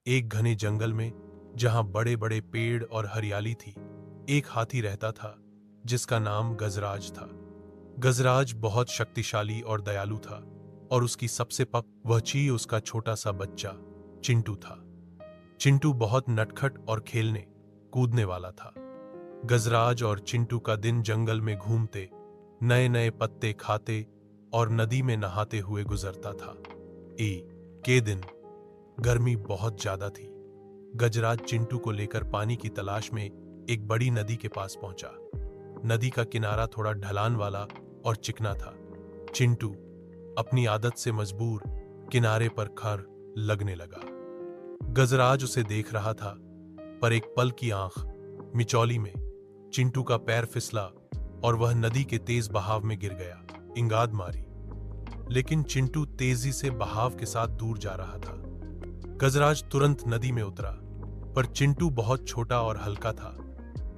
एक घने जंगल में, जहां बड़े बड़े पेड़ और हरियाली थी, एक हाथी रहता था जिसका नाम गजराज था। गजराज बहुत शक्तिशाली और दयालु था, और उसकी सबसे पक वह चीज उसका छोटा सा बच्चा चिंटू था। चिंटू बहुत नटखट और खेलने कूदने वाला था। गजराज और चिंटू का दिन जंगल में घूमते, नए नए पत्ते खाते और नदी में नहाते हुए गुजरता था। के दिन गर्मी बहुत ज्यादा थी। गजराज चिंटू को लेकर पानी की तलाश में एक बड़ी नदी के पास पहुंचा। नदी का किनारा थोड़ा ढलान वाला और चिकना था। चिंटू अपनी आदत से मजबूर किनारे पर खर लगने लगा। गजराज उसे देख रहा था, पर एक पल की आंख मिचौली में चिंटू का पैर फिसला और वह नदी के तेज बहाव में गिर गया। इंगाद मारी, लेकिन चिंटू तेजी से बहाव के साथ दूर जा रहा था। गजराज तुरंत नदी में उतरा, पर चिंटू बहुत छोटा और हल्का था,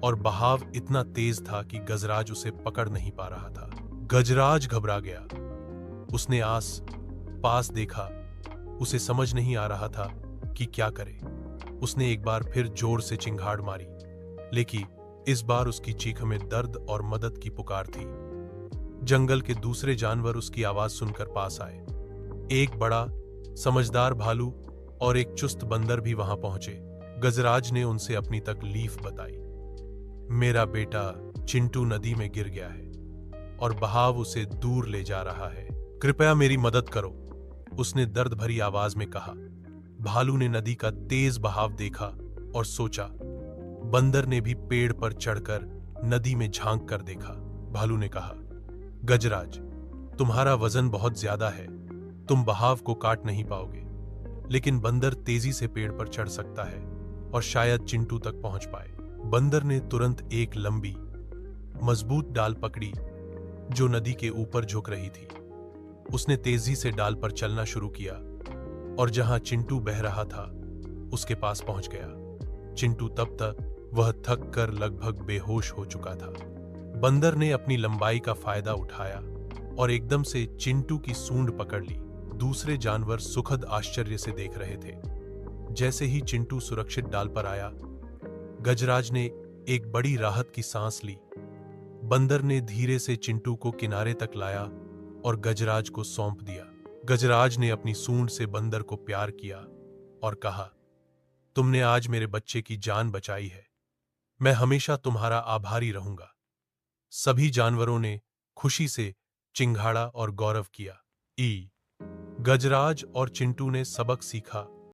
और बहाव इतना तेज था कि गजराज उसे पकड़ नहीं पा रहा था। गजराज घबरा गया। उसने आस पास देखा, उसे समझ नहीं आ रहा था कि क्या करे। उसने एक बार फिर जोर से चिंगाड़ मारी, लेकिन इस बार उसकी चीख में दर्द और मदद की पुकार थी। जंगल के दूसरे जानवर उसकी आवाज सुनकर पास आए। एक बड़ा समझदार भालू और एक चुस्त बंदर भी वहां पहुंचे। गजराज ने उनसे अपनी तकलीफ बताई। मेरा बेटा चिंटू नदी में गिर गया है और बहाव उसे दूर ले जा रहा है। कृपया मेरी मदद करो, उसने दर्द भरी आवाज में कहा। भालू ने नदी का तेज बहाव देखा और सोचा। बंदर ने भी पेड़ पर चढ़कर नदी में झांक कर देखा। भालू ने कहा, गजराज, तुम्हारा वजन बहुत ज्यादा है, तुम बहाव को काट नहीं पाओगे। लेकिन बंदर तेजी से पेड़ पर चढ़ सकता है और शायद चिंटू तक पहुंच पाए। बंदर ने तुरंत एक लंबी मजबूत डाल पकड़ी जो नदी के ऊपर झुक रही थी। उसने तेजी से डाल पर चलना शुरू किया और जहां चिंटू बह रहा था उसके पास पहुंच गया। चिंटू तब तक वह थक कर लगभग बेहोश हो चुका था। बंदर ने अपनी लंबाई का फायदा उठाया और एकदम से चिंटू की सूंड पकड़ ली। दूसरे जानवर सुखद आश्चर्य से देख रहे थे। जैसे ही चिंटू सुरक्षित डाल पर आया, गजराज ने एक बड़ी राहत की सांस ली। बंदर ने धीरे से चिंटू को किनारे तक लाया और गजराज को सौंप दिया। गजराज ने अपनी सूंड से बंदर को प्यार किया और कहा, तुमने आज मेरे बच्चे की जान बचाई है, मैं हमेशा तुम्हारा आभारी रहूंगा। सभी जानवरों ने खुशी से चिंघाड़ा और गौरव किया। गजराज और चिंटू ने सबक सीखा